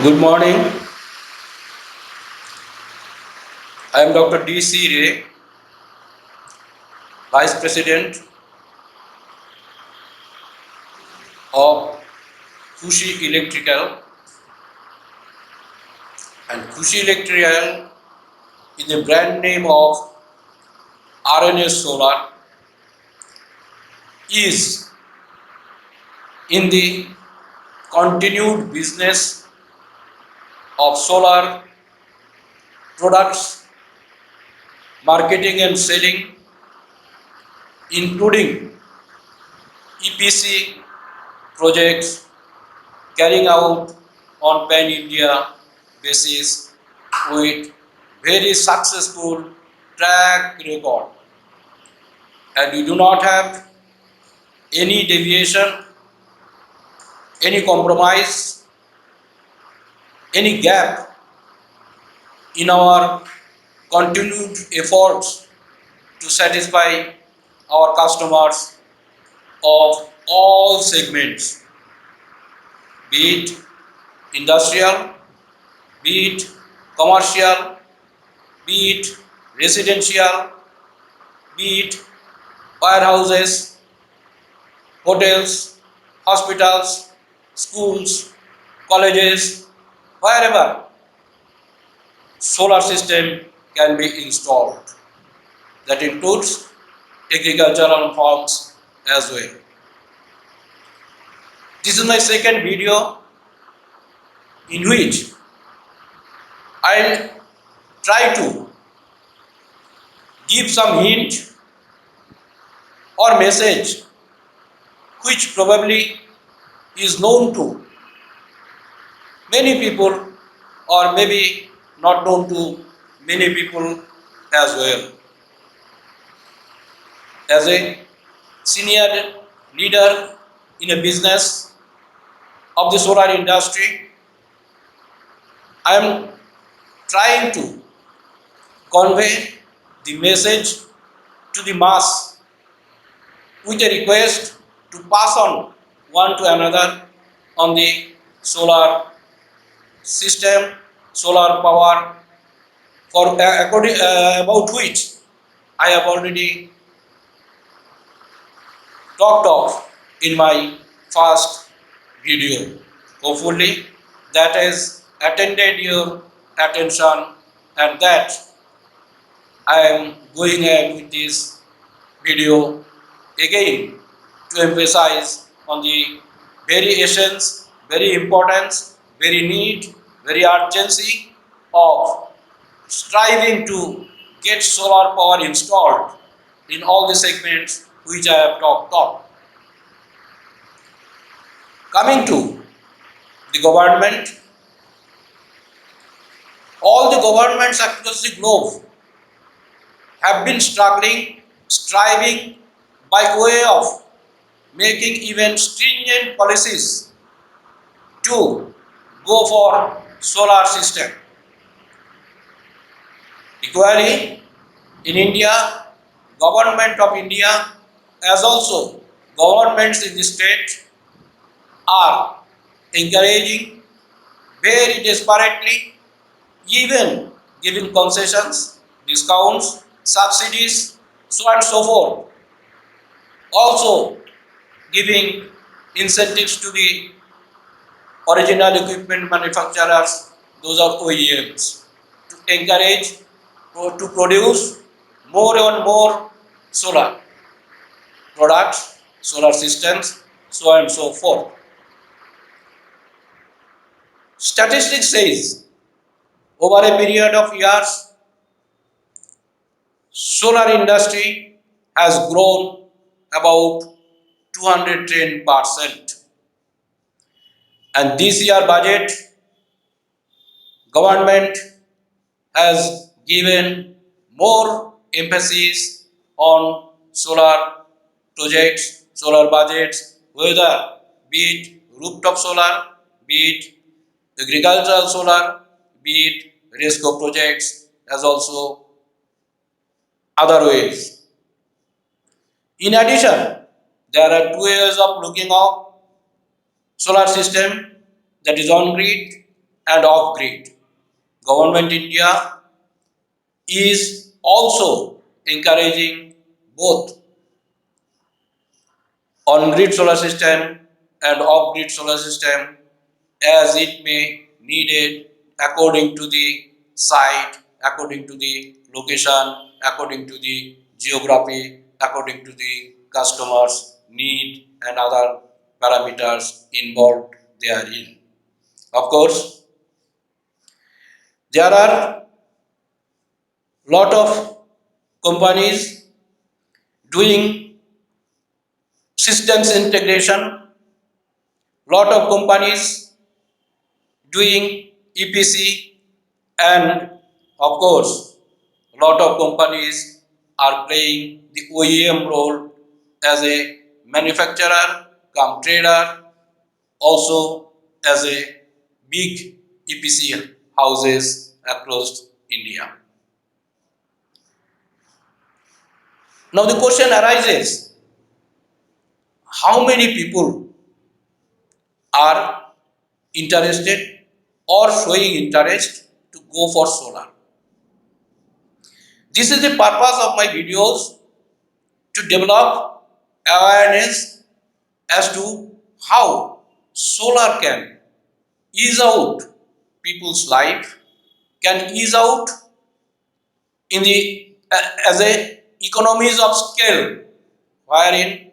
Good morning. I am Dr. D. C. Ray, Vice President of Kushi Electrical, and Kushi Electrical is the brand name of RNS Solar, is in the continued business of solar products, marketing and selling, including EPC projects carrying out on pan-India basis with very successful track record, and we do not have any deviation, any compromise, any gap in our continued efforts to satisfy our customers of all segments, be it industrial, be it commercial, be it residential, be it warehouses, hotels, hospitals, schools, colleges, wherever solar system can be installed. That includes agricultural farms as well. This is my second video in which I'll try to give some hint or message which probably is known to many people or maybe not known to many people as well. As a senior leader in a business of the solar industry, I am trying to convey the message to the mass with a request to pass on one to another on the solar system, solar power, about which I have already talked of in my first video. Hopefully that has attended your attention, and that I am going ahead with this video again to emphasize on the very essence, very importance, very need, very urgency of striving to get solar power installed in all the segments which I have talked of. Coming to the government, all the governments across the globe have been struggling, striving by way of making even stringent policies to go for solar system. Equally, in India, government of India as also governments in the state are encouraging very desperately, even giving concessions, discounts, subsidies, so on and so forth. Also giving incentives to the original equipment manufacturers, those are OEMs, to encourage to produce more and more solar products, solar systems, so on and so forth. Statistics says over a period of years, solar industry has grown about 210%. And this year budget, government has given more emphasis on solar projects, solar budgets, whether be it rooftop solar, be it agricultural solar, be it RESCO projects, as also other ways. In addition, there are two ways of looking at solar system, that is on grid and off-grid. Government India is also encouraging both on-grid solar system and off-grid solar system as it may needed according to the site, according to the location, according to the geography, according to the customer's need and other parameters involved therein. Of course, there are lot of companies doing systems integration, lot of companies doing EPC, and of course, lot of companies are playing the OEM role as a manufacturer, come trader, also as a big EPC houses across India. Now the question arises, how many people are interested or showing interest to go for solar? This is the purpose of my videos, to develop awareness as to how solar can ease out people's life, can ease out in the as a economies of scale, wherein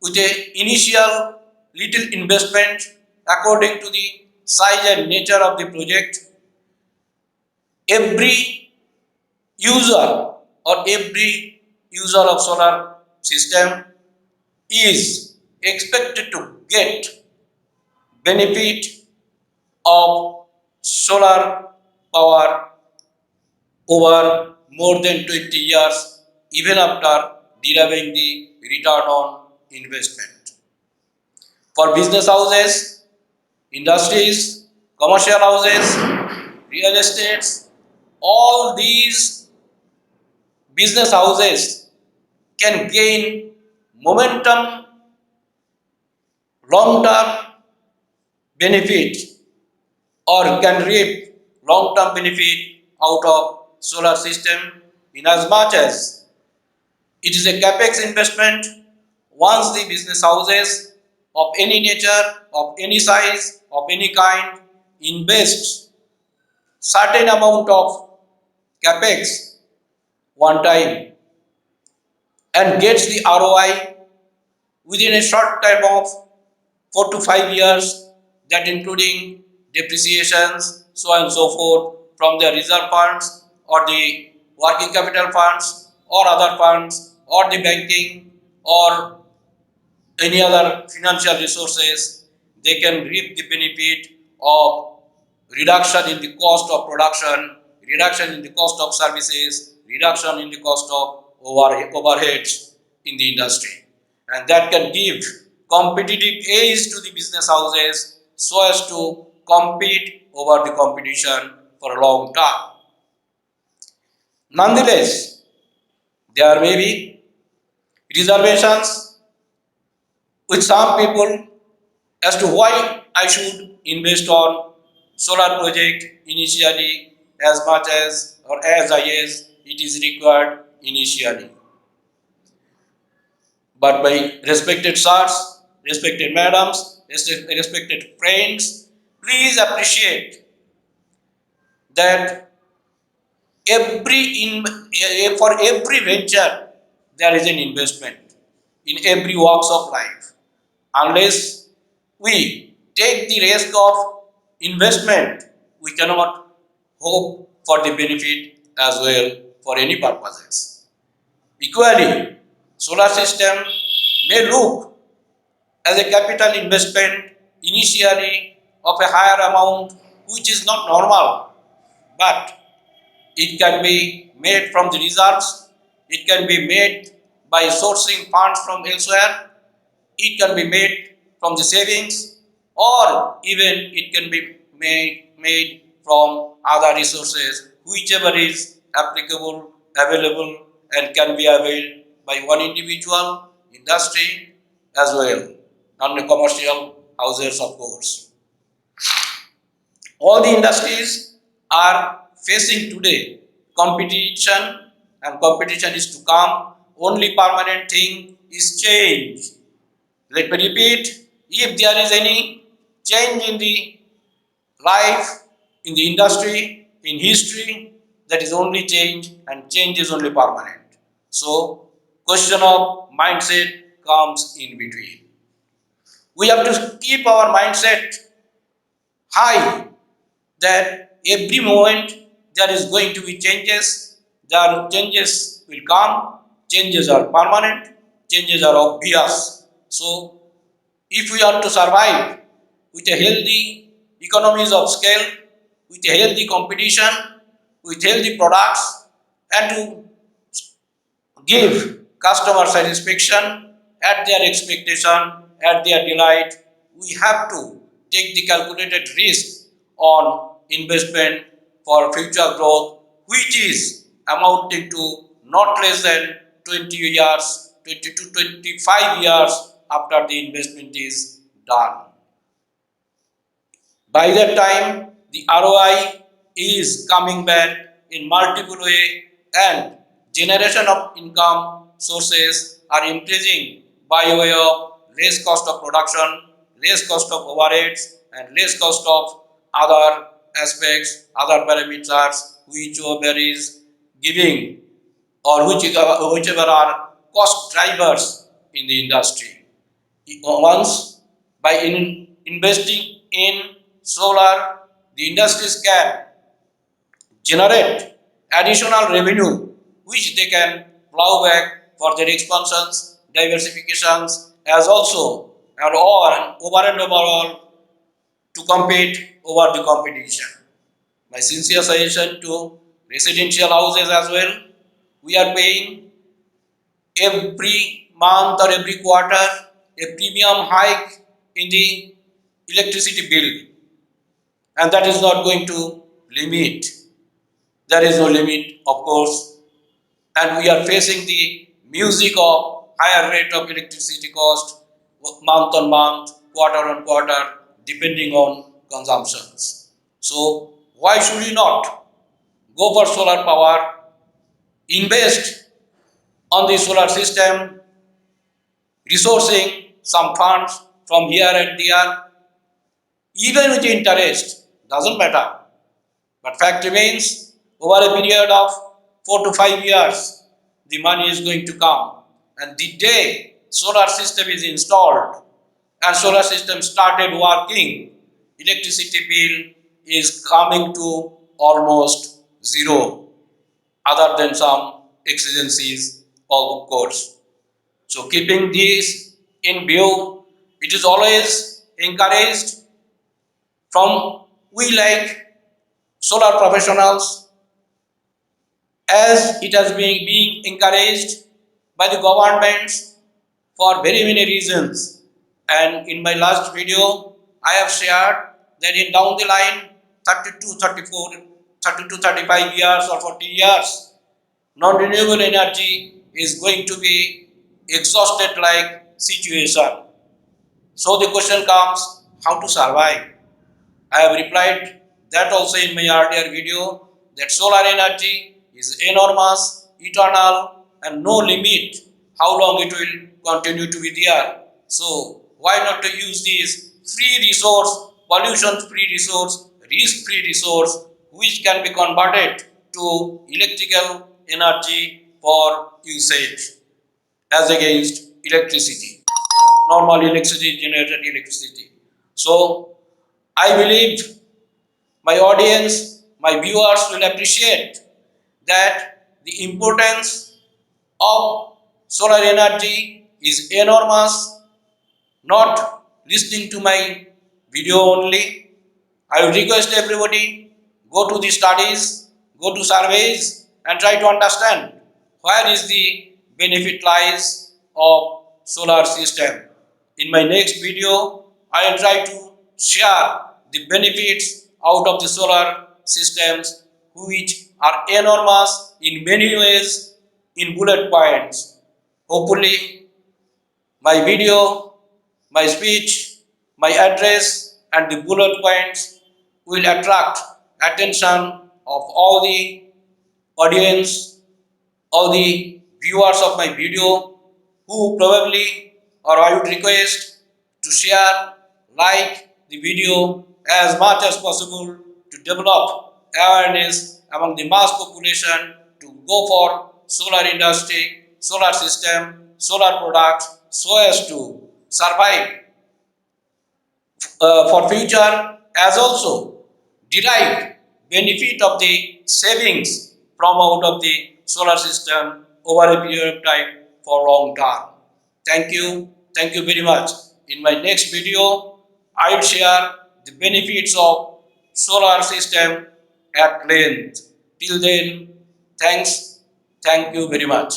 with a initial little investment according to the size and nature of the project, every user every user of solar system is expected to get benefit of solar power over more than 20 years, even after deriving the return on investment. For business houses, industries, commercial houses, real estates, all these business houses can gain momentum, long-term benefit, or can reap long-term benefit out of solar system in as much as it is a capex investment. Once the business houses of any nature, of any size, of any kind invest certain amount of capex one time and gets the ROI within a short time of 4 to 5 years, that including depreciations, so on and so forth, from the reserve funds or the working capital funds or other funds or the banking or any other financial resources, they can reap the benefit of reduction in the cost of production, reduction in the cost of services, reduction in the cost of overheads in the industry. And that can give competitive edge to the business houses so as to compete over the competition for a long term. Nonetheless, there may be reservations with some people as to why I should invest on solar project initially as much as or as high as it is required initially. But my respected sirs, respected madams, respected friends, please appreciate that for every venture there is an investment in every walks of life. Unless we take the risk of investment, we cannot hope for the benefit as well for any purposes. Equally, solar system may look as a capital investment initially of a higher amount, which is not normal, but it can be made from the reserves, it can be made by sourcing funds from elsewhere, it can be made from the savings, or even it can be made from other resources, whichever is applicable, available, and can be availed by one individual, industry as well, non-commercial houses of course. All the industries are facing today competition, and competition is to come. Only permanent thing is change. Let me repeat, if there is any change in the life, in the industry, in history, that is only change, and change is only permanent. So, question of mindset comes in between. We have to keep our mindset high that every moment there is going to be changes, there changes will come, changes are permanent, changes are obvious. So, if we are to survive with a healthy economies of scale, with a healthy competition, with healthy products, and to give customer satisfaction at their expectation, at their delight, we have to take the calculated risk on investment for future growth, which is amounting to not less than 20 years, 20 to 25 years after the investment is done. By that time, the ROI is coming back in multiple way, and generation of income sources are increasing by way of less cost of production, less cost of overheads, and less cost of other aspects, other parameters whichever is giving or whichever are cost drivers in the industry. Once by investing in solar, the industries can generate additional revenue which they can plow back for their expansions, diversifications, as also and all over and overall to compete over the competition. My sincere suggestion to residential houses as well, we are paying every month or every quarter a premium hike in the electricity bill, and that is not going to limit. There is no limit, of course, and we are facing the music of higher rate of electricity cost month on month, quarter on quarter, depending on consumptions. So why should we not go for solar power, invest on the solar system, resourcing some funds from here and there, even with interest, doesn't matter. But fact remains, over a period of 4 to 5 years, the money is going to come. And the day solar system is installed and solar system started working, electricity bill is coming to almost zero, other than some exigencies of course. So keeping this in view, it is always encouraged from we like solar professionals, as it has been being encouraged by the governments for very many reasons. And in my last video, I have shared that in down the line 32, 34, 32, 35 years or 40 years, non-renewable energy is going to be exhausted like situation. So the question comes, how to survive? I have replied that also in my earlier video, that solar energy is enormous, eternal, and no limit how long it will continue to be there. So why not to use this free resource, pollution free resource, risk free resource, which can be converted to electrical energy for usage as against electricity, normal electricity, generated electricity. So I believe my audience, my viewers will appreciate that the importance of solar energy is enormous. Not listening to my video only, I would request everybody go to the studies, go to surveys, and try to understand where is the benefit lies of solar system. In my next video, I will try to share the benefits out of the solar systems, which are enormous in many ways in bullet points. Hopefully, my video, my speech, my address, and the bullet points will attract attention of all the audience, all the viewers of my video, who probably, or I would request to share, like the video as much as possible to develop awareness among the mass population to go for solar industry, solar system, solar products so as to survive for future, as also derive benefit of the savings from out of the solar system over a period of time for long term. Thank you very much. In my next video, I will share the benefits of solar system at length. Till then, thank you very much.